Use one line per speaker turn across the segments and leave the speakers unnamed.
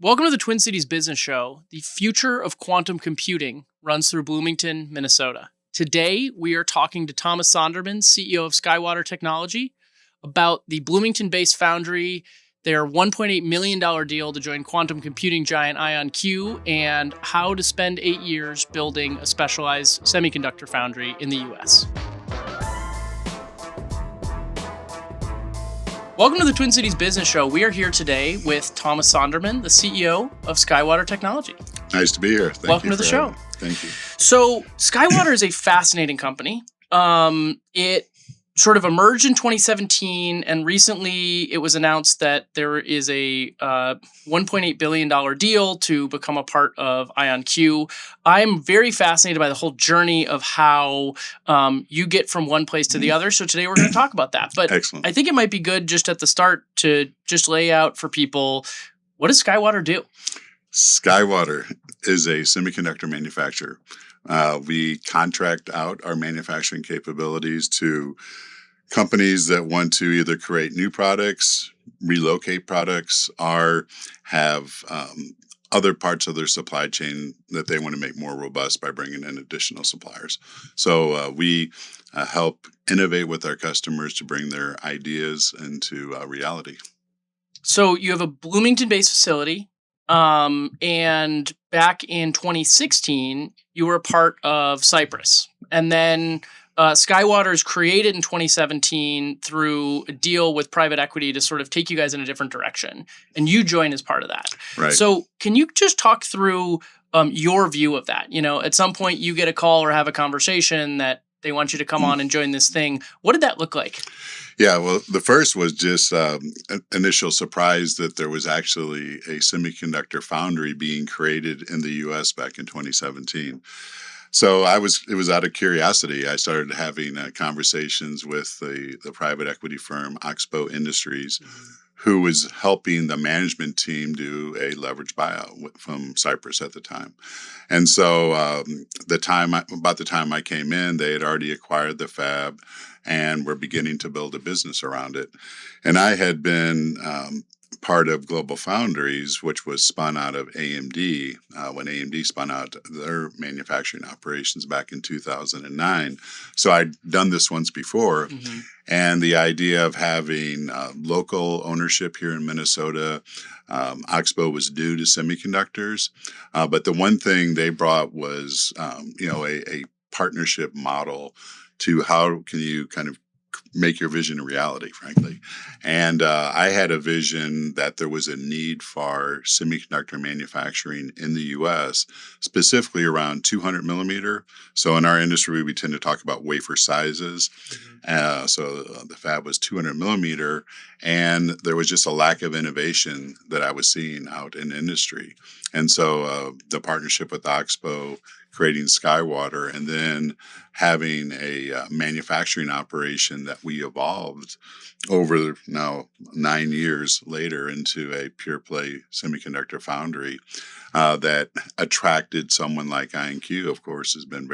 Welcome to the Twin Cities Business Show. The future of quantum computing runs through Bloomington, Minnesota. Today, we are talking to Thomas Sonderman, CEO of Skywater Technology, about the Bloomington-based foundry, their $1.8 million deal to join quantum computing giant IonQ, and how to spend 8 years building a specialized semiconductor foundry in the U.S. Welcome to the Twin Cities Business Show. We are here today with Thomas Sonderman, the CEO of Skywater Technology.
Nice to be here.
Welcome to the show.
Thank you.
So Skywater is a fascinating company. It sort of emerged in 2017, and recently it was announced that there is a $1.8 billion deal to become a part of IonQ. I'm very fascinated by the whole journey of how you get from one place to the other. So today we're going to talk about that. But
Excellent.
I think it might be good just at the start to just lay out for people, what does Skywater do?
Skywater is a semiconductor manufacturer. We contract out our manufacturing capabilities to companies that want to either create new products, relocate products, or have other parts of their supply chain that they want to make more robust by bringing in additional suppliers. So we help innovate with our customers to bring their ideas into reality.
So you have a Bloomington-based facility. And back in 2016, you were a part of Cypress. And then Skywater is created in 2017 through a deal with private equity to sort of take you guys in a different direction. And you join as part of that.
Right.
So can you just talk through your view of that? You know, at some point you get a call or have a conversation that they want you to come on and join this thing. What did that look like?
Yeah, well, the first was just an initial surprise that there was actually a semiconductor foundry being created in the U.S. back in 2017. So it was out of curiosity. I started having conversations with the private equity firm Oxbow Industries, who was helping the management team do a leverage buyout from Cypress at the time. And so about the time I came in, they had already acquired the fab and were beginning to build a business around it. And I had been part of Global Foundries, which was spun out of AMD when AMD spun out their manufacturing operations back in 2009. So I'd done this once before. Mm-hmm. And the idea of having local ownership here in Minnesota, Oxbow was new to semiconductors. But the one thing they brought was, a partnership model to how can you kind of make your vision a reality, frankly. And I had a vision that there was a need for semiconductor manufacturing in the U.S., specifically around 200 millimeter. So in our industry, we tend to talk about wafer sizes. Mm-hmm. So the fab was 200 millimeter, and there was just a lack of innovation that I was seeing out in industry. And so the partnership with Oxbow, creating Skywater, and then having a manufacturing operation that we evolved over now 9 years later into a pure play semiconductor foundry that attracted someone like IonQ, of course, has been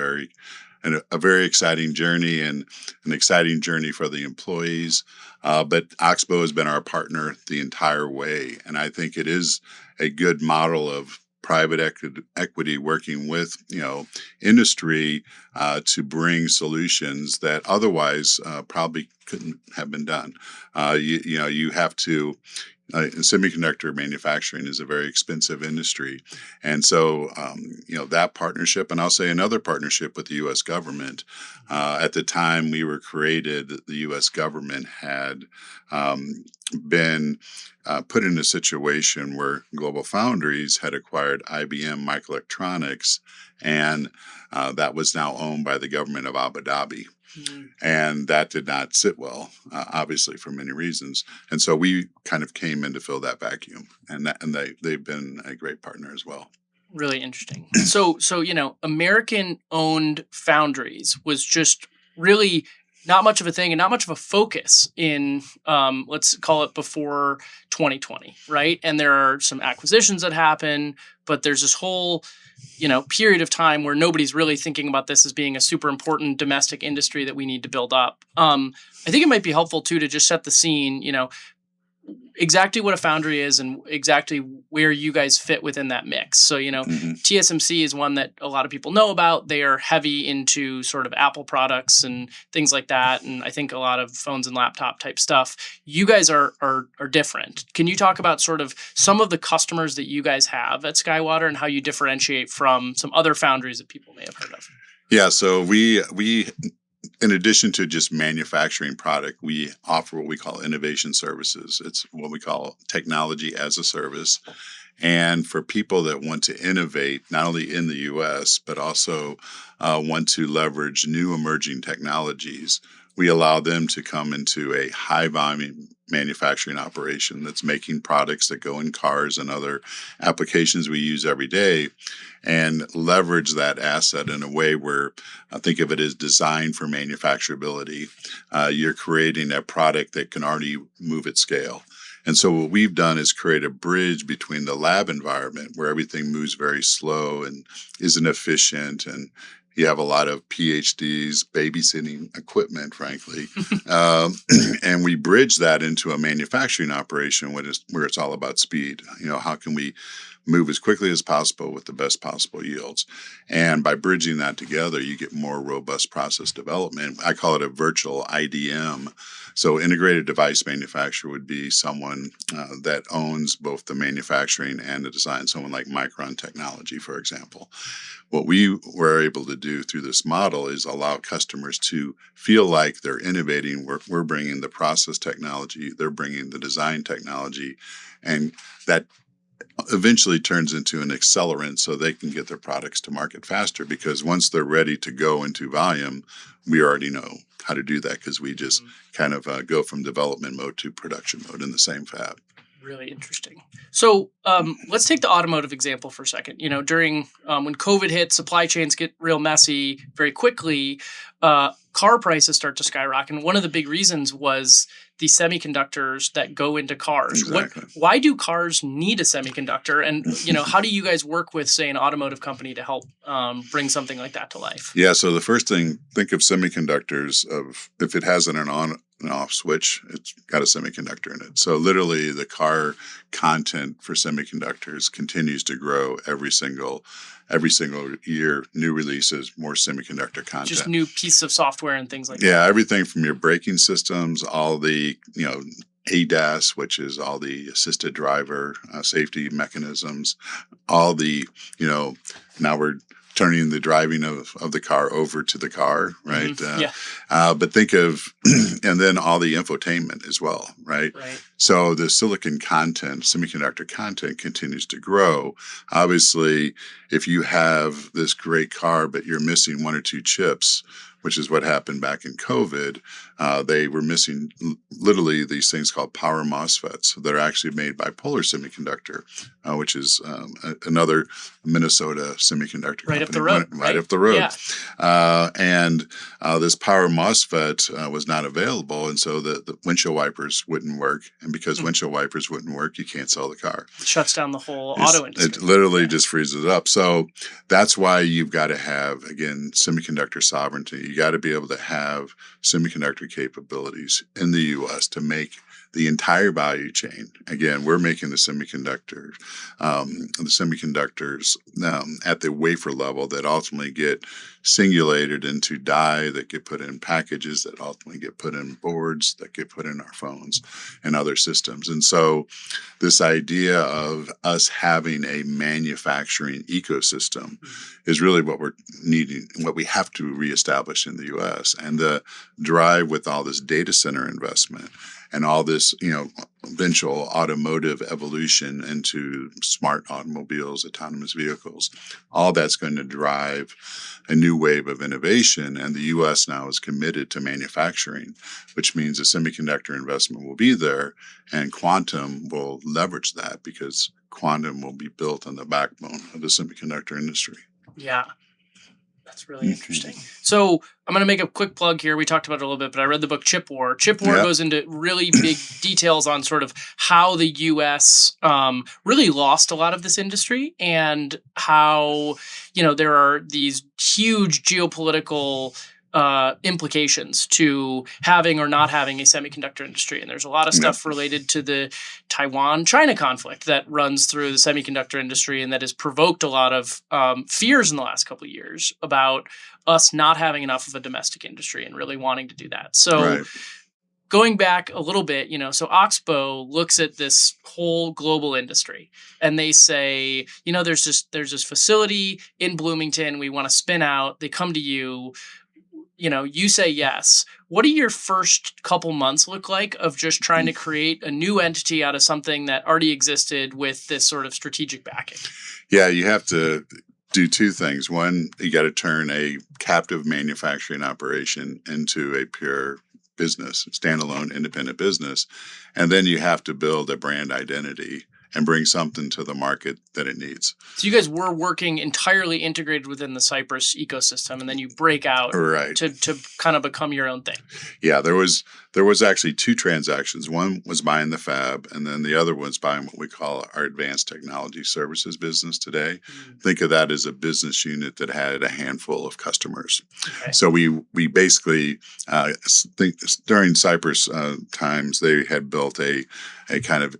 a very exciting journey and an exciting journey for the employees. But Oxbow has been our partner the entire way. And I think it is a good model of private equity working with, industry to bring solutions that otherwise probably couldn't have been done. You have to. Semiconductor manufacturing is a very expensive industry. And so, that partnership, and I'll say another partnership with the U.S. government. At the time we were created, the U.S. government had been put in a situation where Global Foundries had acquired IBM Microelectronics, and that was now owned by the government of Abu Dhabi. Mm-hmm. And that did not sit well, obviously, for many reasons. And so we kind of came in to fill that vacuum, and they've been a great partner as well.
Really interesting. So American-owned foundries was just really not much of a thing and not much of a focus in, let's call it before 2020, right? And there are some acquisitions that happen, but there's this whole period of time where nobody's really thinking about this as being a super important domestic industry that we need to build up. I think it might be helpful too to just set the scene. exactly what a foundry is and exactly where you guys fit within that mix. So, TSMC is one that a lot of people know about. They are heavy into sort of Apple products and things like that. And I think a lot of phones and laptop type stuff. You guys are different. Can you talk about sort of some of the customers that you guys have at Skywater and how you differentiate from some other foundries that people may have heard of?
Yeah, so we in addition to just manufacturing product, we offer what we call innovation services. It's what we call technology as a service. And for people that want to innovate, not only in the US, but also want to leverage new emerging technologies, we allow them to come into a high volume manufacturing operation that's making products that go in cars and other applications we use every day, and leverage that asset in a way where I think of it as designed for manufacturability. You're creating a product that can already move at scale. And so what we've done is create a bridge between the lab environment where everything moves very slow and isn't efficient, and you have a lot of PhDs babysitting equipment, frankly. And we bridge that into a manufacturing operation where it's all about speed. How can we move as quickly as possible with the best possible yields? And by bridging that together, you get more robust process development. I call it a virtual IDM. So integrated device manufacturer would be someone that owns both the manufacturing and the design, someone like Micron Technology, for example. What we were able to do through this model is allow customers to feel like they're innovating. We're bringing the process technology, they're bringing the design technology, and that eventually turns into an accelerant so they can get their products to market faster, because once they're ready to go into volume, we already know how to do that because we just kind of go from development mode to production mode in the same fab.
Really interesting. So let's take the automotive example for a second. During when COVID hit, supply chains get real messy very quickly. Car prices start to skyrocket. And one of the big reasons was the semiconductors that go into cars.
Exactly.
Why do cars need a semiconductor? And how do you guys work with, say, an automotive company to help bring something like that to life?
Yeah. So the first thing, think of semiconductors of if it has an on and off switch, it's got a semiconductor in it. So literally the car content for semiconductors continues to grow every single year. New releases, more semiconductor content.
Just new pieces of software and things like that.
Yeah, everything from your braking systems, all the, ADAS, which is all the assisted driver safety mechanisms, all the, now we're turning the driving of the car over to the car, right?
Mm-hmm.
But think of, and then all the infotainment as well, right? So the silicon content, semiconductor content continues to grow. Obviously, if you have this great car, but you're missing one or two chips, which is what happened back in COVID, they were missing literally these things called power MOSFETs that are actually made by Polar Semiconductor, which is another Minnesota semiconductor company.
Up the road.
Right up the road.
Yeah.
And this power MOSFET was not available, and so the windshield wipers wouldn't work. And because windshield wipers wouldn't work, you can't sell the car.
It shuts down the whole auto industry.
It literally just freezes it up. So that's why you've got to have, again, semiconductor sovereignty. You got to be able to have semiconductor capabilities in the U.S. to make the entire value chain. Again, we're making the semiconductors at the wafer level that ultimately get singulated into die that get put in packages that ultimately get put in boards that get put in our phones and other systems. And so this idea of us having a manufacturing ecosystem is really what we're needing, what we have to reestablish in the U.S. And the drive with all this data center investment and all this, eventual automotive evolution into smart automobiles, autonomous vehicles, all that's going to drive a new wave of innovation. And the U.S. now is committed to manufacturing, which means the semiconductor investment will be there, and quantum will leverage that because quantum will be built on the backbone of the semiconductor industry.
Yeah. That's really interesting. So I'm going to make a quick plug here. We talked about it a little bit, but I read the book Chip War. Chip War goes into really big details on sort of how the U.S. Really lost a lot of this industry and how, there are these huge geopolitical implications to having or not having a semiconductor industry. And there's a lot of stuff related to the Taiwan-China conflict that runs through the semiconductor industry and that has provoked a lot of fears in the last couple of years about us not having enough of a domestic industry and really wanting to do that. So going back a little bit, so Oxbow looks at this whole global industry and they say, there's this facility in Bloomington we want to spin out. They come to you. You say yes. What do your first couple months look like of just trying to create a new entity out of something that already existed with this sort of strategic backing?
Yeah, you have to do two things. One, you got to turn a captive manufacturing operation into a pure business, standalone, independent business. And then you have to build a brand identity and bring something to the market that it needs.
So you guys were working entirely integrated within the Cypress ecosystem, and then you break out to kind of become your own thing.
Yeah, there was actually two transactions. One was buying the fab, and then the other was buying what we call our advanced technology services business today. Think of that as a business unit that had a handful of customers. Okay. So we basically think during Cypress times they had built a kind of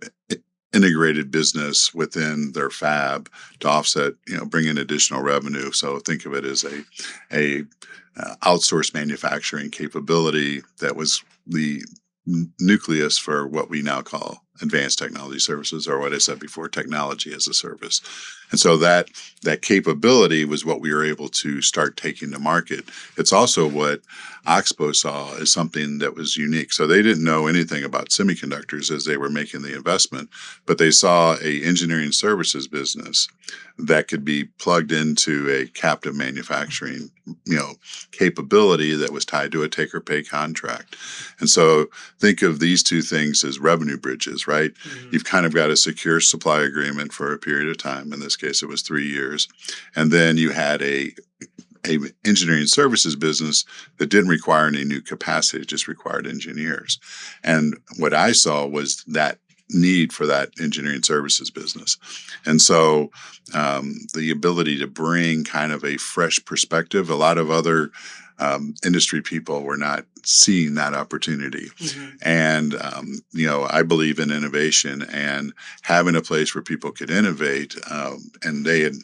integrated business within their fab to offset, bring in additional revenue. So think of it as a outsourced manufacturing capability that was the nucleus for what we now call advanced technology services, or what I said before, technology as a service. And so that capability was what we were able to start taking to market. It's also what Oxbow saw as something that was unique. So they didn't know anything about semiconductors as they were making the investment, but they saw a engineering services business that could be plugged into a captive manufacturing, capability that was tied to a take or pay contract. And so think of these two things as revenue bridges, right? Mm-hmm. You've kind of got a secure supply agreement for a period of time. In this case, it was 3 years. And then you had a engineering services business that didn't require any new capacity, it just required engineers. And what I saw was that need for that engineering services business. And so the ability to bring kind of a fresh perspective, a lot of other industry people were not seeing that opportunity. Mm-hmm. And, I believe in innovation, and having a place where people could innovate, and they had,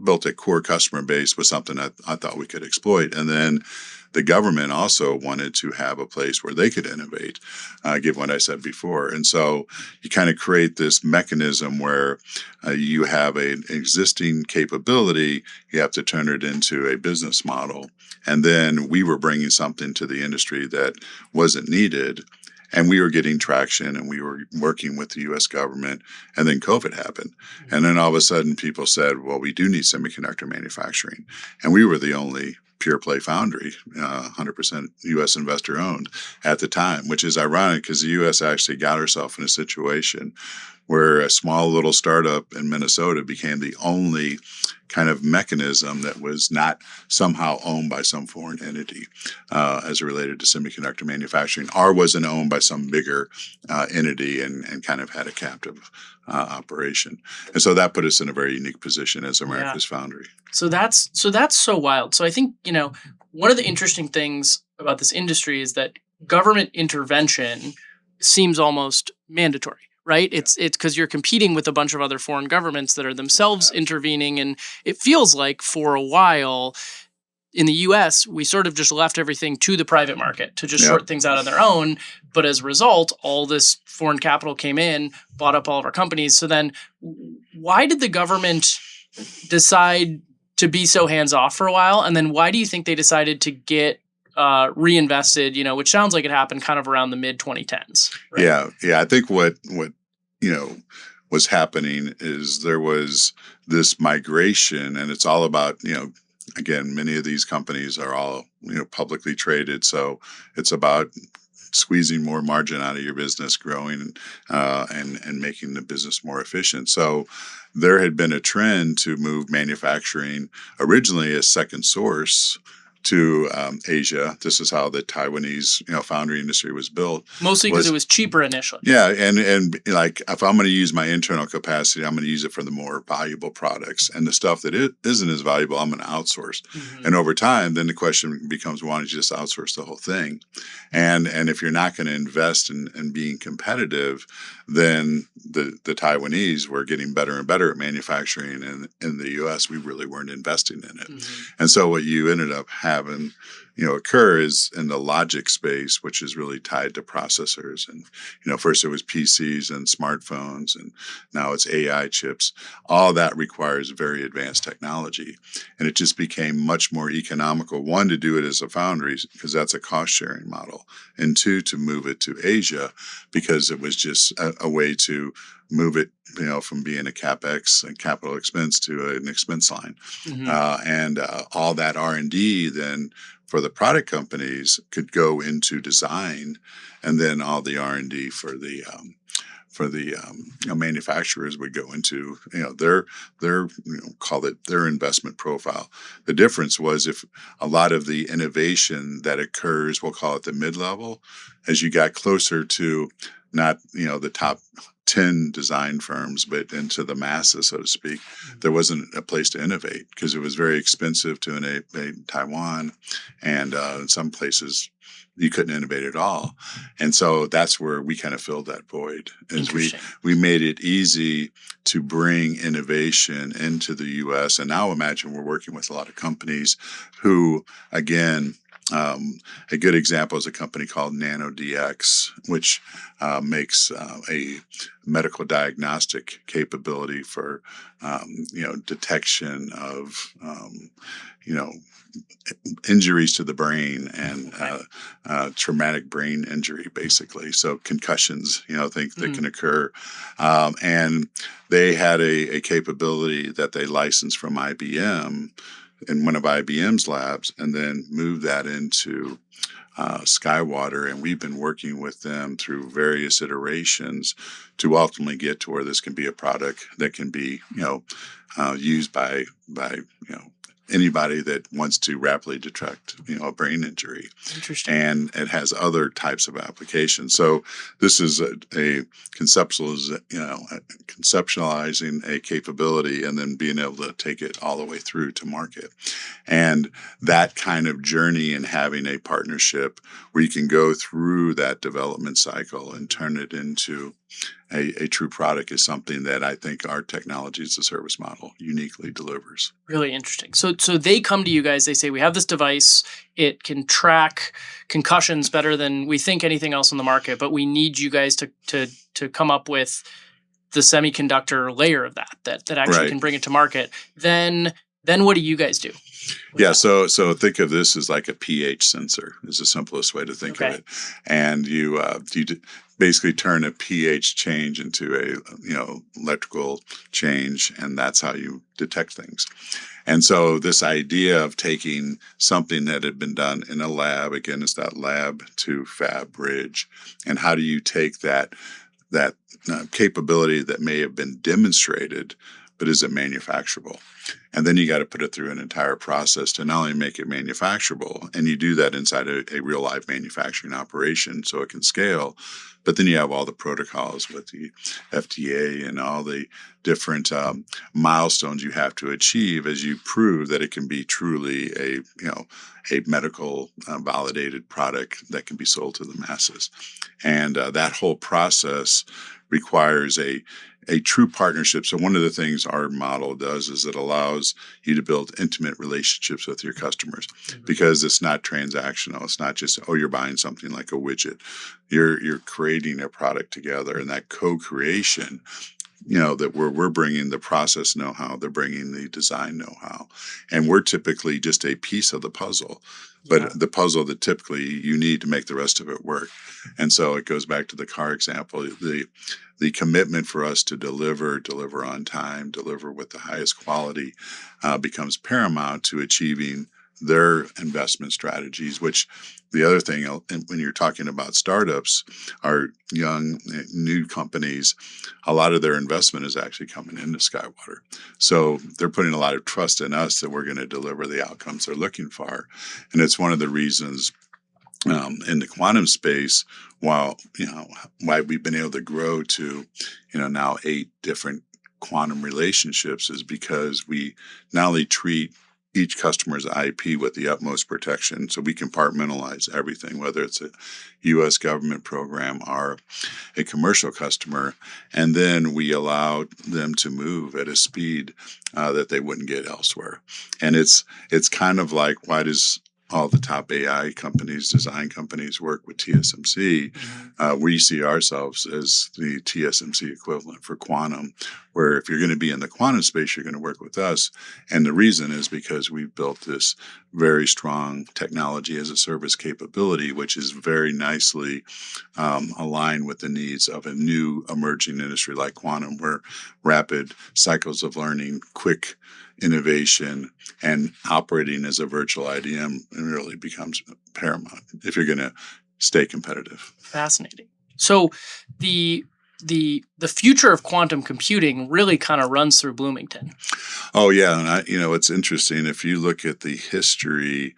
built a core customer base was something I thought we could exploit. And then the government also wanted to have a place where they could innovate, given what I said before. And so you kind of create this mechanism where you have an existing capability, you have to turn it into a business model. And then we were bringing something to the industry that wasn't needed. And we were getting traction, and we were working with the U.S. government, and then COVID happened. Mm-hmm. And then all of a sudden people said, well, we do need semiconductor manufacturing. And we were the only pure play foundry, 100% U.S. investor owned at the time, which is ironic because the U.S. actually got herself in a situation where a small little startup in Minnesota became the only kind of mechanism that was not somehow owned by some foreign entity as it related to semiconductor manufacturing, or wasn't owned by some bigger entity and kind of had a captive operation. And so that put us in a very unique position as America's foundry.
So that's so wild. So I think, one of the interesting things about this industry is that government intervention seems almost mandatory. Right? It's because you're competing with a bunch of other foreign governments that are themselves intervening. And it feels like for a while in the US, we sort of just left everything to the private market to just sort things out on their own. But as a result, all this foreign capital came in, bought up all of our companies. So then why did the government decide to be so hands-off for a while? And then why do you think they decided to get reinvested, which sounds like it happened kind of around the mid-2010s? Right?
Yeah. I think what was happening is there was this migration, and it's all about, again, many of these companies are all, publicly traded. So it's about squeezing more margin out of your business, growing and making the business more efficient. So there had been a trend to move manufacturing originally as second source to Asia. This is how the Taiwanese, foundry industry was built.
Mostly because it was cheaper initially.
Yeah, and like if I'm going to use my internal capacity, I'm going to use it for the more valuable products, and the stuff that isn't as valuable, I'm going to outsource.
Mm-hmm.
And over time, then the question becomes, why don't you just outsource the whole thing? And if you're not going to invest in being competitive, then the Taiwanese were getting better and better at manufacturing, and in the U.S. we really weren't investing in it.
Mm-hmm.
And so what you ended up having occur is in the logic space, which is really tied to processors. And, first it was PCs and smartphones, and now it's AI chips. All that requires very advanced technology. And it just became much more economical, one, to do it as a foundry, because that's a cost sharing model, and two, to move it to Asia, because it was just a way to move it, from being a CapEx and capital expense to an expense line.
Mm-hmm.
And all that R&D then for the product companies could go into design, and then all the R&D for the manufacturers would go into their call it their investment profile. The difference was if a lot of the innovation that occurs, we'll call it the mid-level, as you got closer to not the top 10 design firms, but into the masses, so to speak, there wasn't a place to innovate because it was very expensive to innovate in Taiwan, and in some places you couldn't innovate at all. And so that's where we kind of filled that void, is we made it easy to bring innovation into the U.S. And now imagine we're working with a lot of companies who, again, a good example is a company called NanoDX, which makes a medical diagnostic capability for, detection of, injuries to the brain and traumatic brain injury, basically. So concussions, that can occur. And they had a capability that they licensed from IBM in one of IBM's labs, and then moved that into Skywater, and we've been working with them through various iterations to ultimately get to where this can be a product that can be, used by anybody that wants to rapidly detect, a brain injury.
Interesting.
And it has other types of applications. So this is a conceptualizing a capability and then being able to take it all the way through to market. And that kind of journey and having a partnership where you can go through that development cycle and turn it into a true product is something that I think our technology as a service model uniquely delivers.
Really interesting. So they come to you guys, they say, we have this device, it can track concussions better than we think anything else on the market, but we need you guys to come up with the semiconductor layer of that actually can bring it to market. Then what do you guys do?
Yeah, so think of this as like a pH sensor is the simplest way to think of it. And you basically turn a pH change into a electrical change, and that's how you detect things. And so this idea of taking something that had been done in a lab, again, it's that lab to fab bridge, and how do you take that capability that may have been demonstrated, but is it manufacturable? And then you got to put it through an entire process to not only make it manufacturable, and you do that inside a real life manufacturing operation so it can scale, but then you have all the protocols with the FDA and all the different milestones you have to achieve as you prove that it can be truly a medical validated product that can be sold to the masses. And that whole process requires a true partnership. So one of the things our model does is it allows you to build intimate relationships with your customers, because it's not transactional. It's not just, you're buying something like a widget. You're creating a product together, and that co-creation, that we're bringing the process know-how, they're bringing the design know-how, and we're typically just a piece of the puzzle, but the puzzle that typically you need to make the rest of it work. And so it goes back to the car example. The commitment for us to deliver on time, deliver with the highest quality becomes paramount to achieving their investment strategies, which the other thing, when you're talking about startups, are young, new companies, a lot of their investment is actually coming into Skywater. So they're putting a lot of trust in us that we're going to deliver the outcomes they're looking for. And it's one of the reasons in the quantum space, why we've been able to grow to, now 8 different quantum relationships is because we not only treat each customer's IP with the utmost protection, so we compartmentalize everything, whether it's a U.S. government program or a commercial customer, and then we allow them to move at a speed that they wouldn't get elsewhere. And it's kind of like, why does all the top AI companies, design companies work with TSMC? We see ourselves as the TSMC equivalent for quantum, where if you're going to be in the quantum space, you're going to work with us. And the reason is because we've built this very strong technology as a service capability, which is very nicely aligned with the needs of a new emerging industry like quantum, where rapid cycles of learning, quick innovation, and operating as a virtual IDM really becomes paramount if you're going to stay competitive.
Fascinating. So the future of quantum computing really kind of runs through Bloomington.
Oh yeah, and it's interesting if you look at the history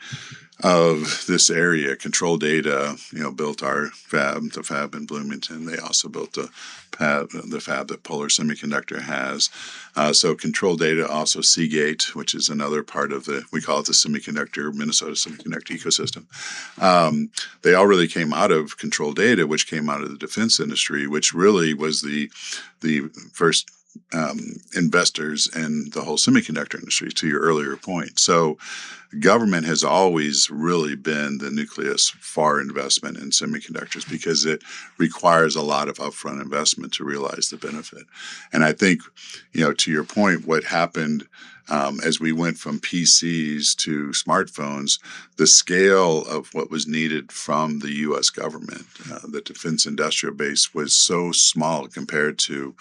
of this area. Control Data, built our fab, the fab in Bloomington. They also built the fab that Polar Semiconductor has. So Control Data, also Seagate, which is another part of we call it the Minnesota Semiconductor ecosystem. They all really came out of Control Data, which came out of the defense industry, which really was the first investors in the whole semiconductor industry, to your earlier point. So government has always really been the nucleus for investment in semiconductors because it requires a lot of upfront investment to realize the benefit. And I think, to your point, what happened as we went from PCs to smartphones, the scale of what was needed from the U.S. government, the defense industrial base, was so small compared to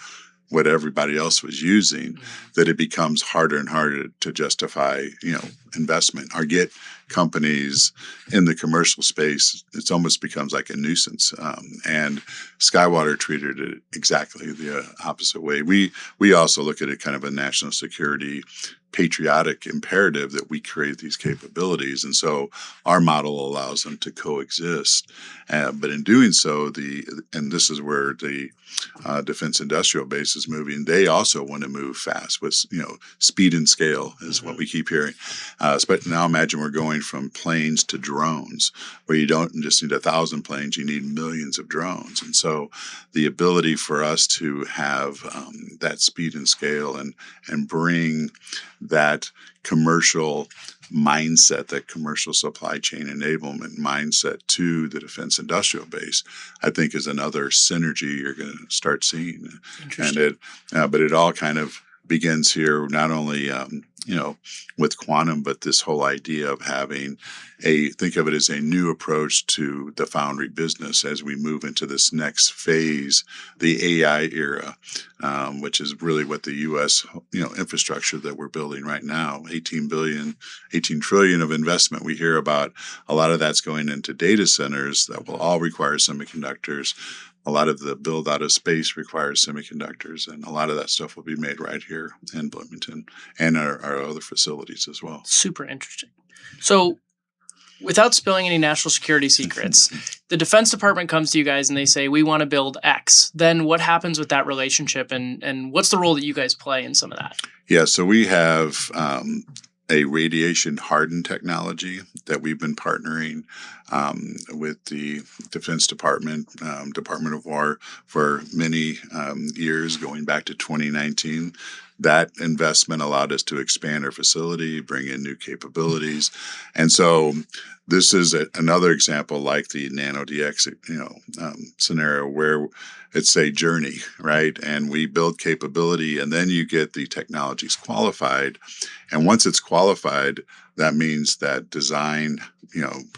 what everybody else was using, that it becomes harder and harder to justify, investment or get companies in the commercial space. It almost becomes like a nuisance. And Skywater treated it exactly the opposite way. We also look at it kind of a national security patriotic imperative that we create these capabilities. And so our model allows them to coexist. But in doing so, and this is where the defense industrial base is moving, they also want to move fast with, speed and scale is what we keep hearing. But now imagine we're going from planes to drones, where you don't just need 1,000 planes, you need millions of drones. And so the ability for us to have that speed and scale and bring that commercial mindset, that commercial supply chain enablement mindset to the defense industrial base, I think is another synergy you're going to start seeing. And but it all kind of begins here, not only with quantum, but this whole idea of having think of it as a new approach to the foundry business as we move into this next phase, the AI era, which is really what the U.S. Infrastructure that we're building right now, 18 trillion of investment. We hear about a lot of that's going into data centers that will all require semiconductors. A lot of the build out of space requires semiconductors, and a lot of that stuff will be made right here in Bloomington and our other facilities as well.
Super interesting. So, without spilling any national security secrets, the Defense Department comes to you guys and they say, we want to build X. Then what happens with that relationship, and what's the role that you guys play in some of that?
Yeah, so we have a radiation hardened technology that we've been partnering with the Defense Department, Department of War, for many years, going back to 2019. That investment allowed us to expand our facility, bring in new capabilities. And so this is another example like the NanoDX scenario, where it's a journey, right? And we build capability, and then you get the technologies qualified. And once it's qualified, that means that design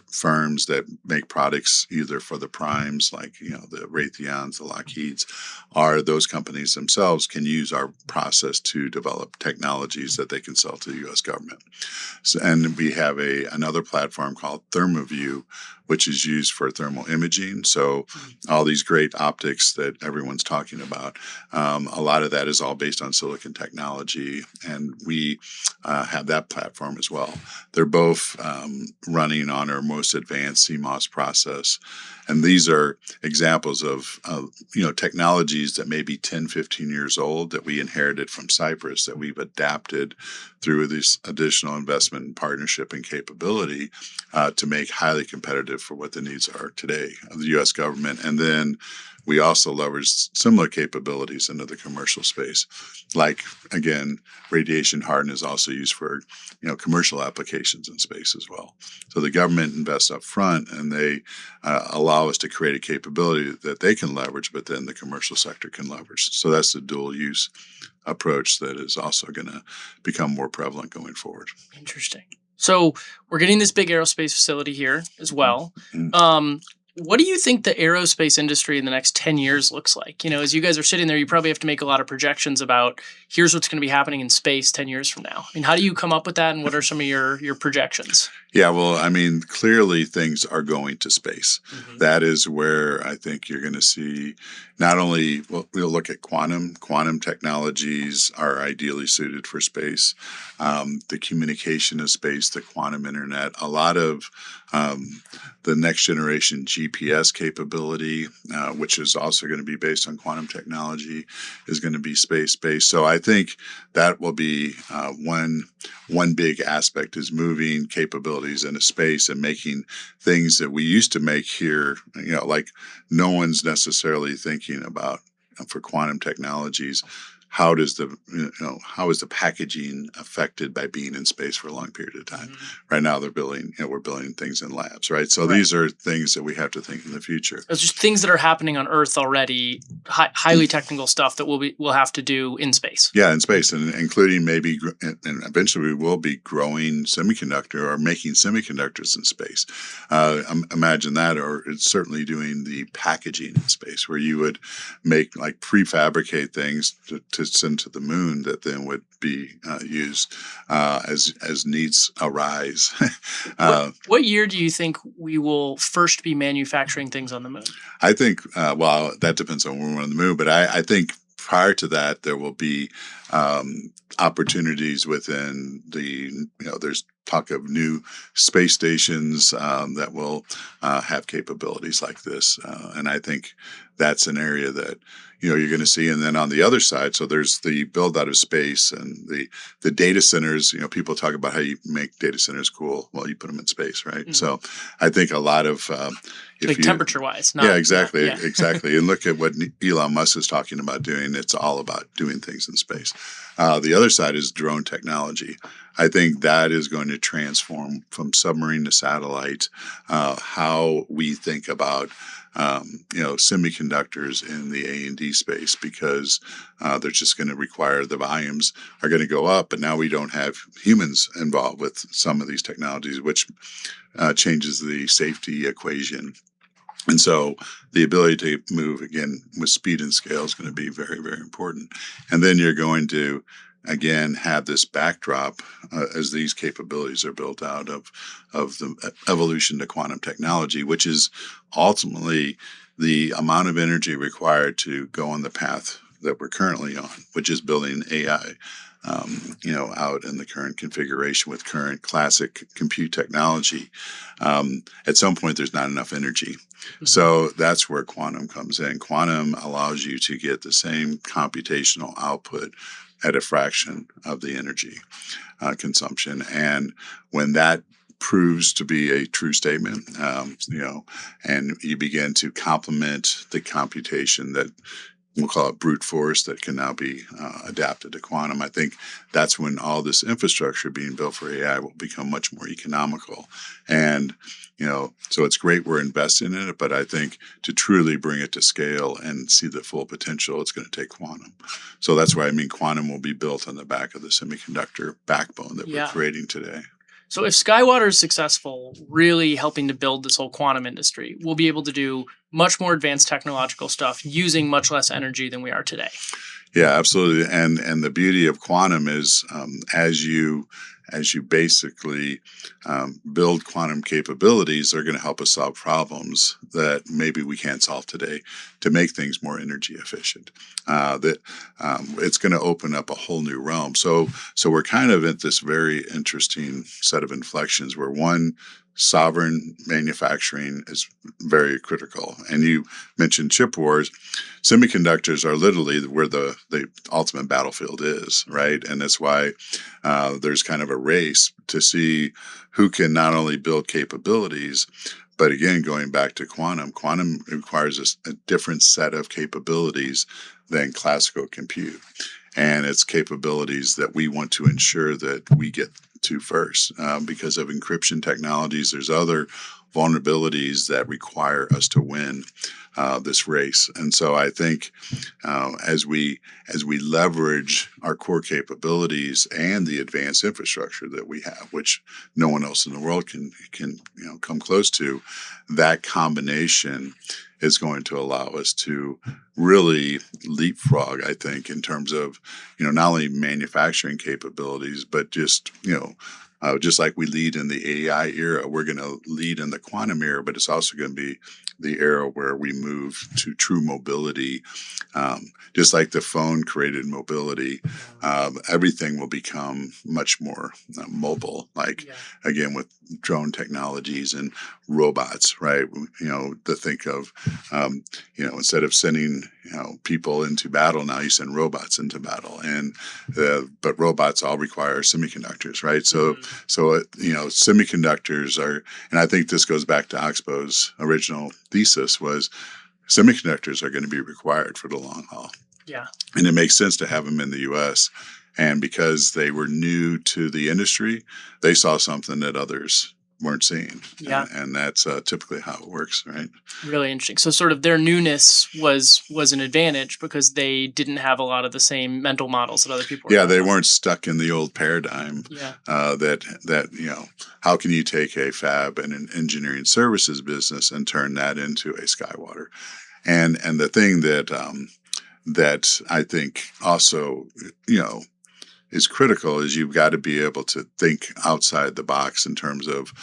firms that make products either for the primes, like, the Raytheons, the Lockheeds, or those companies themselves can use our process to develop technologies that they can sell to the U.S. government. So, and we have another platform called ThermoView, which is used for thermal imaging. So all these great optics that everyone's talking about, a lot of that is all based on silicon technology, and we have that platform as well. They're both running on our most advanced CMOS process. And these are examples of technologies that may be 10, 15 years old that we inherited from Cypress, that we've adapted through this additional investment and partnership and capability to make highly competitive for what the needs are today of the U.S. government. And then we also leverage similar capabilities into the commercial space. Like, again, radiation harden is also used for, commercial applications in space as well. So the government invests up front, and they allow us to create a capability that they can leverage, but then the commercial sector can leverage. So that's the dual use approach that is also going to become more prevalent going forward.
Interesting. So we're getting this big aerospace facility here as well. What do you think the aerospace industry in the next 10 years looks like? As you guys are sitting there, you probably have to make a lot of projections about here's what's going to be happening in space 10 years from now. I mean, how do you come up with that, and what are some of your projections?
Yeah, well, clearly things are going to space. Mm-hmm. That is where I think you're going to see not only, we'll look at quantum technologies are ideally suited for space, the communication of space, the quantum internet, a lot of the next generation GPS capability, which is also going to be based on quantum technology, is going to be space-based. So I think that will be one big aspect, is moving capabilities into space and making things that we used to make here, like no one's necessarily thinking about for quantum technologies. How is the packaging affected by being in space for a long period of time? Mm-hmm. Right now, we're building things in labs, right? So These are things that we have to think in the future.
It's just things that are happening on Earth already, highly technical stuff that we'll have to do in space.
Yeah, in space, and including maybe, and eventually we will be growing semiconductor or making semiconductors in space. Imagine that, or it's certainly doing the packaging in space, where you would make, like, prefabricate things to send to the moon that then would be used as needs arise.
What year do you think we will first be manufacturing things on the moon?
I think, that depends on when we're on the moon, but I think prior to that, there will be opportunities within there's talk of new space stations that will have capabilities like this. And I think that's an area that, you're going to see. And then on the other side, so there's the build out of space and the data centers. People talk about how you make data centers cool. Well, you put them in space, right? Mm-hmm. So I think a lot of
temperature wise.
Yeah, exactly. Exactly. And look at what Elon Musk is talking about doing. It's all about doing things in space. The other side is drone technology. I think that is going to transform from submarine to satellite how we think about semiconductors in the A&D space, because they're just going to require, the volumes are going to go up, but now we don't have humans involved with some of these technologies, which changes the safety equation. And so the ability to move, again, with speed and scale is going to be very, very important. And then you're going to, again, have this backdrop as these capabilities are built out of the evolution to quantum technology, which is ultimately the amount of energy required to go on the path that we're currently on, which is building AI, out in the current configuration with current classic compute technology. At some point, there's not enough energy. Mm-hmm. So that's where quantum comes in. Quantum allows you to get the same computational output at a fraction of the energy consumption. And when that proves to be a true statement, and you begin to complement the computation that we'll call it brute force that can now be adapted to quantum, I think that's when all this infrastructure being built for AI will become much more economical. And, so it's great we're investing in it, but I think to truly bring it to scale and see the full potential, it's going to take quantum. So that's why quantum will be built on the back of the semiconductor backbone that we're creating today.
So if Skywater is successful, really helping to build this whole quantum industry, we'll be able to do much more advanced technological stuff using much less energy than we are today.
Yeah, absolutely. And the beauty of quantum is as you basically build quantum capabilities, they're going to help us solve problems that maybe we can't solve today to make things more energy efficient. It's going to open up a whole new realm. So we're kind of at this very interesting set of inflections where one, sovereign manufacturing is very critical. And you mentioned chip wars. Semiconductors are literally where the ultimate battlefield is, right? And that's why there's kind of a race to see who can not only build capabilities, but again, going back to quantum requires a different set of capabilities than classical compute. And it's capabilities that we want to ensure that we get to first because of encryption technologies. There's other vulnerabilities that require us to win this race. And so I think as we leverage our core capabilities and the advanced infrastructure that we have, which no one else in the world can come close to, that combination is going to allow us to really leapfrog, I think, in terms of, not only manufacturing capabilities, but just like we lead in the AI era, we're going to lead in the quantum era, but it's also going to be the era where we move to true mobility. Just like the phone created mobility, everything will become much more mobile, again, with drone technologies and robots, right? To think of, instead of sending, people into battle, now you send robots into battle. And, but robots all require semiconductors, right? So, semiconductors are, and I think this goes back to Oxbow's original thesis was semiconductors are going to be required for the long haul.
Yeah.
And it makes sense to have them in the U.S. And because they were new to the industry, they saw something that others weren't seeing.
Yeah.
And that's typically how it works, right?
Really interesting. So sort of their newness was an advantage because they didn't have a lot of the same mental models that other people were.
Yeah, they weren't stuck in the old paradigm.
Yeah.
That how can you take a fab and an engineering services business and turn that into a Skywater? And the thing that I think also, is critical is you've got to be able to think outside the box in terms of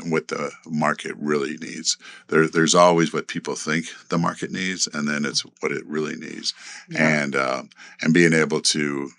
what the market really needs. There's always what people think the market needs, and then it's what it really needs. Yeah. And being able to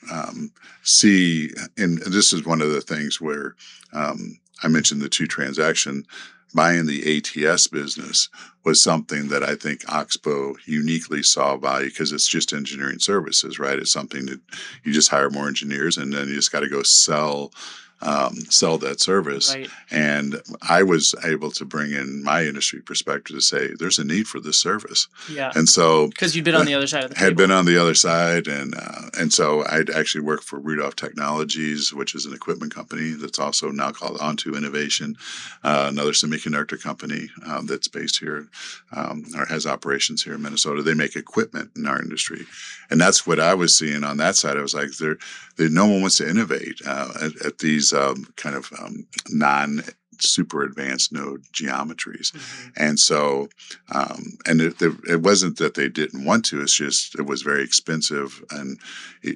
see, and this is one of the things where I mentioned the two transaction. Buying the ATS business was something that I think Oxbow uniquely saw value because it's just engineering services, right? It's something that you just hire more engineers and then you just got to go sell that service.
Right.
And I was able to bring in my industry perspective to say there's a need for this service.
Yeah.
And so
because you'd been on the other side of the table.
Had been on the other side, and so I'd actually worked for Rudolph Technologies, which is an equipment company that's also now called Onto Innovation, another semiconductor company that's based here or has operations here in Minnesota. They make equipment in our industry, and that's what I was seeing on that side. I was like, no one wants to innovate at these kind of non-super advanced node geometries. Mm-hmm. And so, and it wasn't that they didn't want to, it's just it was very expensive, and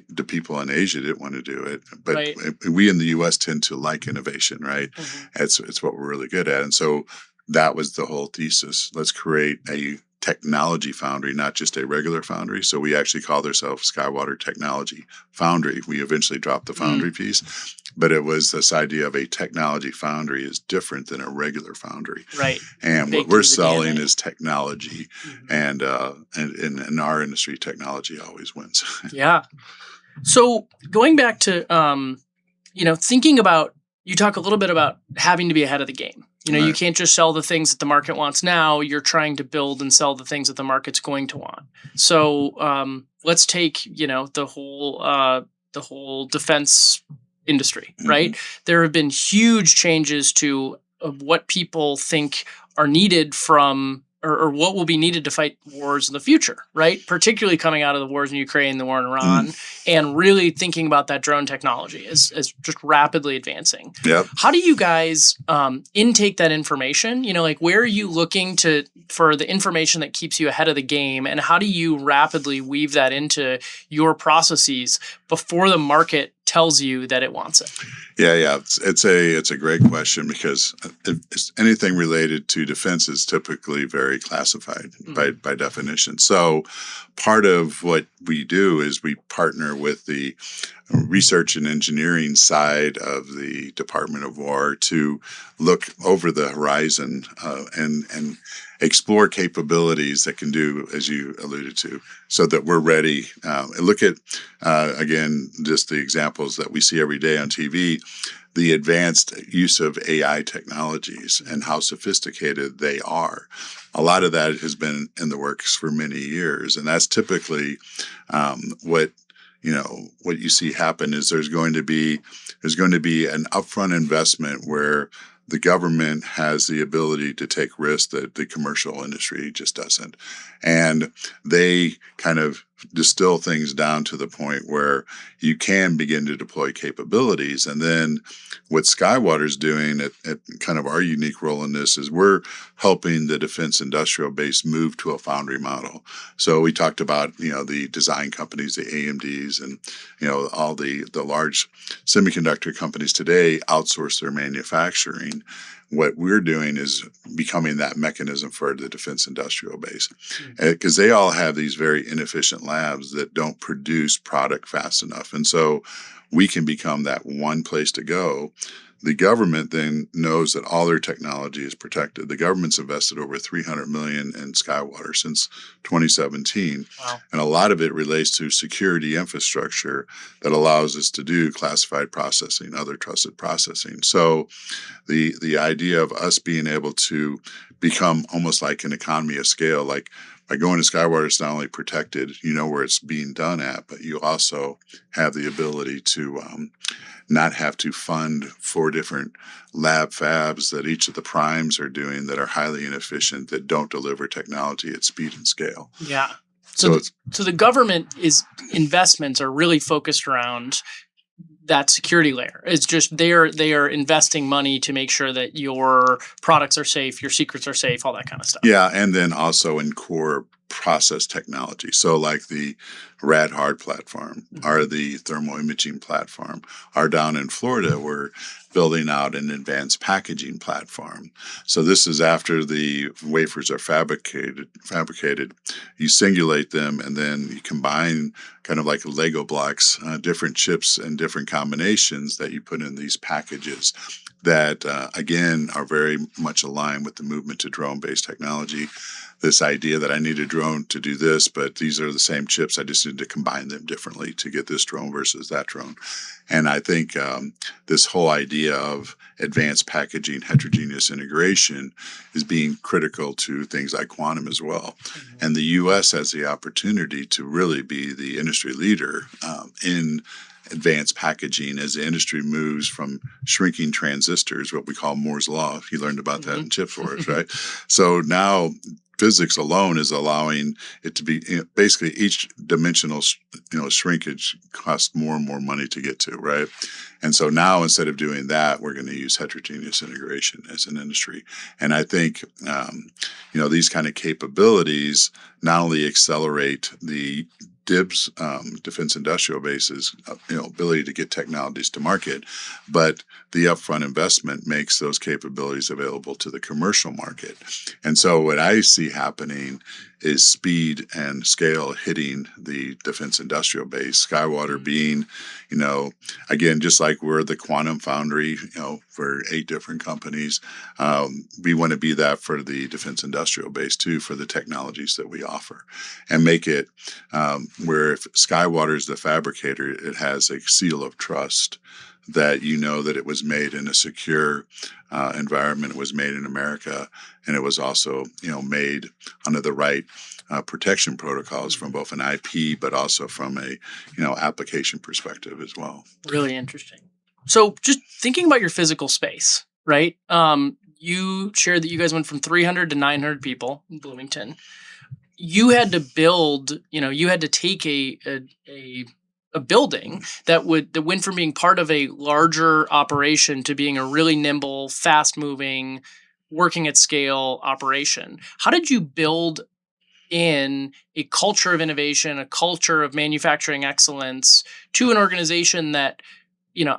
the people in Asia didn't want to do it. But right. We in the U.S. tend to like innovation, right? Mm-hmm. It's what we're really good at. And so that was the whole thesis. Let's create a technology foundry, not just a regular foundry. So we actually called ourselves Skywater Technology Foundry. We eventually dropped the foundry piece, but it was this idea of a technology foundry is different than a regular foundry.
Right.
And what we're selling is technology, and in our industry, technology always wins.
Yeah. So going back to, thinking about, you talk a little bit about having to be ahead of the game. Right. You can't just sell the things that the market wants now. You're trying to build and sell the things that the market's going to want. So let's take, the whole defense industry, right? There have been huge changes to what people think are needed from or what will be needed to fight wars in the future, right? Particularly coming out of the wars in Ukraine, the war in Iran, and really thinking about that drone technology as just rapidly advancing.
Yep.
How do you guys intake that information? Like where are you looking for the information that keeps you ahead of the game, and how do you rapidly weave that into your processes before the market tells you that it wants it?
Yeah. It's a great question because anything related to defense is typically very classified by definition. So part of what we do is we partner with the research and engineering side of the Department of War to look over the horizon and explore capabilities that can do, as you alluded to, so that we're ready. Look at, again, just the examples that we see every day on TV, the advanced use of AI technologies and how sophisticated they are. A lot of that has been in the works for many years, and that's typically what you see happen is there's going to be an upfront investment where the government has the ability to take risks that the commercial industry just doesn't. And they kind of distill things down to the point where you can begin to deploy capabilities. And then what Skywater's doing at kind of our unique role in this is we're helping the defense industrial base move to a foundry model. So we talked about, the design companies, the AMDs, and, all the large semiconductor companies today outsource their manufacturing. What we're doing is becoming that mechanism for the defense industrial base, because they all have these very inefficient labs that don't produce product fast enough. And so we can become that one place to go. The government then knows that all their technology is protected. The government's invested over $300 million in Skywater since 2017.
Wow.
And a lot of it relates to security infrastructure that allows us to do classified processing, other trusted processing. So the idea of us being able to become almost like an economy of scale, like by going to Skywater, it's not only protected, where it's being done at, but you also have the ability to not have to fund 4 different lab fabs that each of the primes are doing that are highly inefficient, that don't deliver technology at speed and scale.
Yeah. So the government investments are really focused around that security layer. It's just they are investing money to make sure that your products are safe, your secrets are safe, all that kind of stuff.
Yeah, and then also in core process technology. So like the rad-hard platform or the thermal imaging platform, or down in Florida, we're building out an advanced packaging platform. So this is after the wafers are fabricated, you singulate them, and then you combine kind of like Lego blocks, different chips and different combinations that you put in these packages that, again, are very much aligned with the movement to drone-based technology. This idea that I need a drone to do this, but these are the same chips. I just need to combine them differently to get this drone versus that drone. And I think this whole idea of advanced packaging, heterogeneous integration is being critical to things like quantum as well. Mm-hmm. And the U.S. has the opportunity to really be the industry leader in advanced packaging as the industry moves from shrinking transistors, what we call Moore's Law. You learned about that in chips wars, right? So now physics alone is allowing it to be basically each dimensional shrinkage costs more and more money to get to, right? And so now instead of doing that, we're going to use heterogeneous integration as an industry. And I think these kind of capabilities not only accelerate the DIBS, defense industrial bases, ability to get technologies to market, but the upfront investment makes those capabilities available to the commercial market. And so what I see happening is speed and scale hitting the defense industrial base. Skywater being, again, just like we're the quantum foundry, for 8 different companies, we want to be that for the defense industrial base too, for the technologies that we offer, and make it where if Skywater is the fabricator, it has a seal of trust that that it was made in a secure environment, it was made in America, and it was also made under the right protection protocols from both an IP but also from a application perspective as well.
Really interesting. So just thinking about your physical space, right? you shared that you guys went from 300 to 900 people in Bloomington. You had to build, you had to take a building that went from being part of a larger operation to being a really nimble, fast moving, working at scale operation. How did you build in a culture of innovation, a culture of manufacturing excellence to an organization that,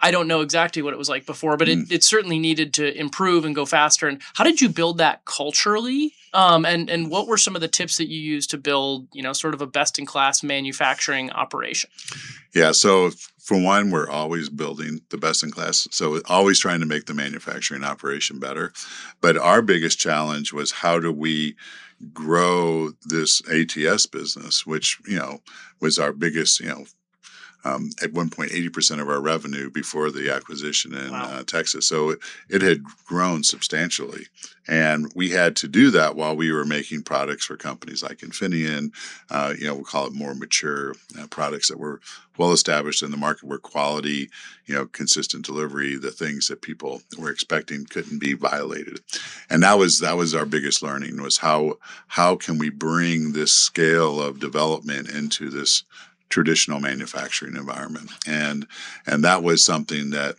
I don't know exactly what it was like before, but it certainly needed to improve and go faster. And how did you build that culturally? And what were some of the tips that you used to build, sort of a best in class manufacturing operation?
Yeah. So for one, we're always building the best in class. So always trying to make the manufacturing operation better. But our biggest challenge was how do we grow this ATS business, which, was our biggest, at one point, 80% of our revenue before the acquisition in
Wow.
Texas. So it had grown substantially. And we had to do that while we were making products for companies like Infineon. We'll call it more mature products that were well established in the market where quality, consistent delivery, the things that people were expecting couldn't be violated. And that was our biggest learning was how can we bring this scale of development into this traditional manufacturing environment. And that was something that,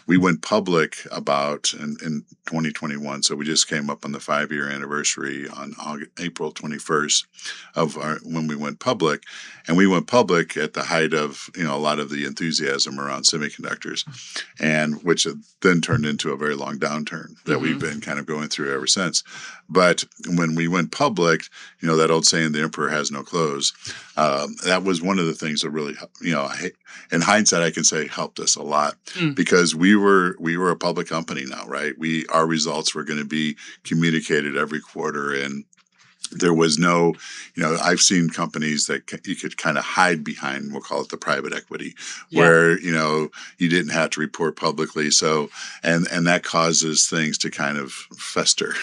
we went public about in 2021. So we just came up on the 5-year anniversary on April 21st of when we went public. And we went public at the height of, a lot of the enthusiasm around semiconductors, and which then turned into a very long downturn that we've been kind of going through ever since. But when we went public, that old saying, the emperor has no clothes, that was one of the things that really, in hindsight, I can say helped us a lot because we were a public company now, right? Our results were going to be communicated every quarter, and there was no, I've seen companies that you could kind of hide behind, we'll call it the private equity, where, you didn't have to report publicly. So, and that causes things to kind of fester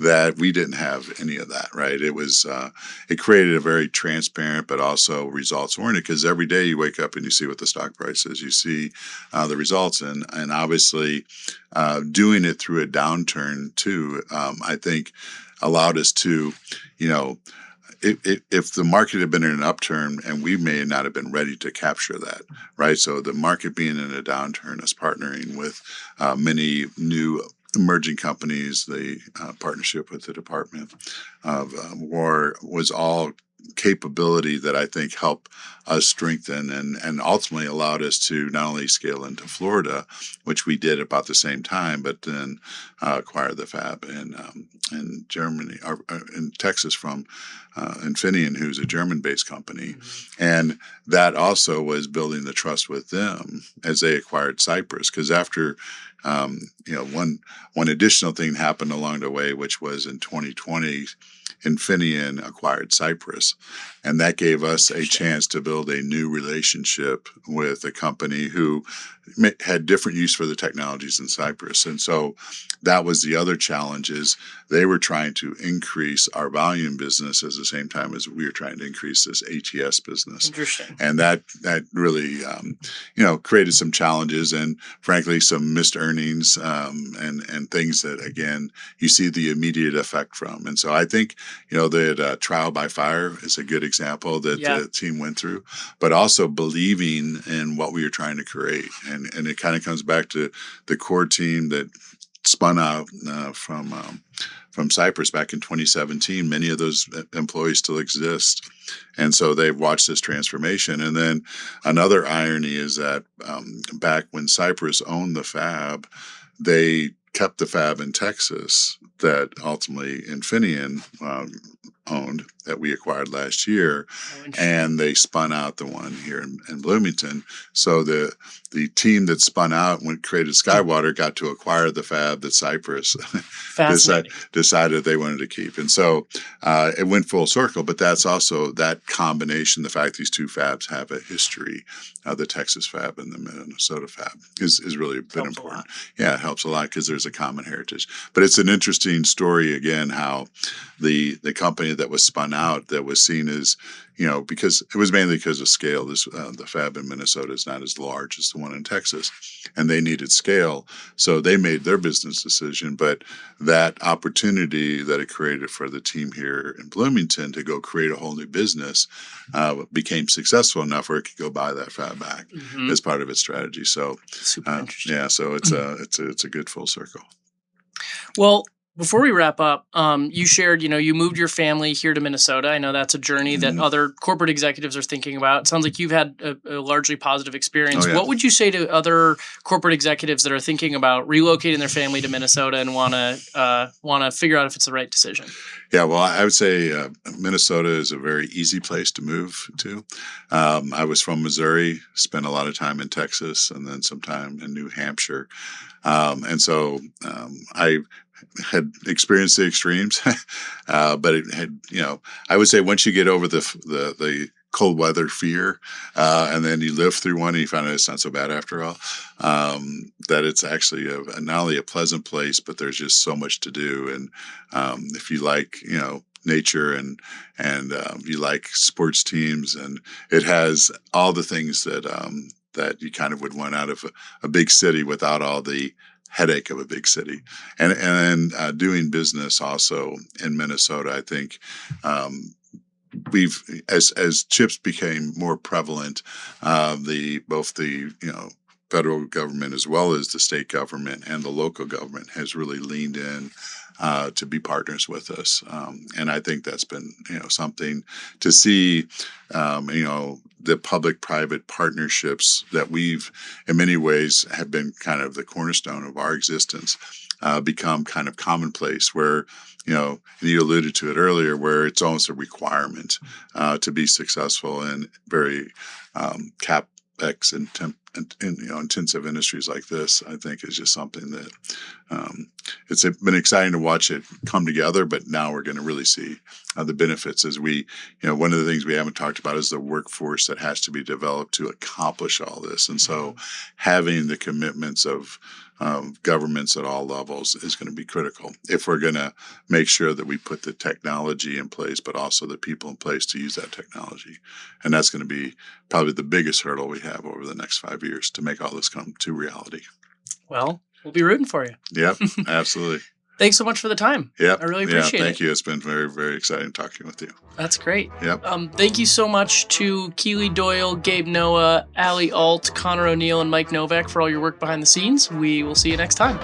that we didn't have any of that, right? It was, it created a very transparent, but also results oriented because every day you wake up and you see what the stock price is, you see the results and obviously doing it through a downturn too, I think allowed us to, if the market had been in an upturn and we may not have been ready to capture that, right? So the market being in a downturn, us partnering with many new emerging companies, the partnership with the Department of War was all capability that I think helped us strengthen and ultimately allowed us to not only scale into Florida, which we did about the same time, but then acquire the fab in Germany or in Texas from Infineon, who's a German-based company. And that also was building the trust with them as they acquired Cypress. Because after, one additional thing happened along the way, which was in 2020, Infineon acquired Cypress, and that gave us a chance to build a new relationship with a company who had different use for the technologies in Cypress. And so that was the other challenge is they were trying to increase our volume business at the same time as we were trying to increase this ATS business.
Interesting.
And that really, created some challenges and frankly, some missed earnings and things that, again, you see the immediate effect from. And so I think, that trial by fire is a good example that the team went through, but also believing in what we were trying to create. And it kind of comes back to the core team that spun out from Cypress back in 2017. Many of those employees still exist. And so they've watched this transformation. And then another irony is that back when Cypress owned the fab, they kept the fab in Texas that ultimately Infineon owned that we acquired last year, and they spun out the one here in Bloomington. So the team that spun out when created Skywater got to acquire the fab that Cypress decided they wanted to keep. And so it went full circle, but that's also that combination, the fact these two fabs have a history, the Texas fab and the Minnesota fab is really been important. Yeah, it helps a lot because there's a common heritage. But it's an interesting interesting story again, how the company that was spun out, that was seen as, because it was mainly because of scale. The fab in Minnesota is not as large as the one in Texas, and they needed scale. So they made their business decision. But that opportunity that it created for the team here in Bloomington to go create a whole new business became successful enough where it could go buy that fab back as part of its strategy. So
Super interesting.
yeah, so it's a good full circle.
Well, before we wrap up, you shared, you moved your family here to Minnesota. I know that's a journey that other corporate executives are thinking about. It sounds like you've had a largely positive experience.
Oh, yeah.
What would you say to other corporate executives that are thinking about relocating their family to Minnesota and want to figure out if it's the right decision?
Yeah, well, I would say Minnesota is a very easy place to move to. I was from Missouri, spent a lot of time in Texas, and then some time in New Hampshire. And so I had experienced the extremes, but it had, I would say once you get over the cold weather fear, and then you live through one and you find out it's not so bad after all, that it's actually not only a pleasant place, but there's just so much to do. And if you like, nature and you like sports teams, and it has all the things that you kind of would want out of a big city without all the headache of a big city, and doing business also in Minnesota. I think we've as chips became more prevalent, both the federal government as well as the state government and the local government has really leaned in to be partners with us, and I think that's been something to see. The public-private partnerships that we've, in many ways, have been kind of the cornerstone of our existence, become kind of commonplace. Where and you alluded to it earlier, where it's almost a requirement to be successful in very capex intensive industries like this. I think is just something that it's been exciting to watch it come together. But now we're going to really see the benefits as we, one of the things we haven't talked about is the workforce that has to be developed to accomplish all this. And so having the commitments of governments at all levels is going to be critical if we're going to make sure that we put the technology in place, but also the people in place to use that technology. And that's going to be probably the biggest hurdle we have over the next 5 years to make all this come to reality.
Well, we'll be rooting for you.
Yep, absolutely.
Thanks so much for the time.
Yep.
I really appreciate it.
Thank you. It's been very, very exciting talking with you.
That's great.
Yep.
Thank you so much to Keely Doyle, Gabe Noah, Ali Alt, Connor O'Neill, and Mike Novak for all your work behind the scenes. We will see you next time.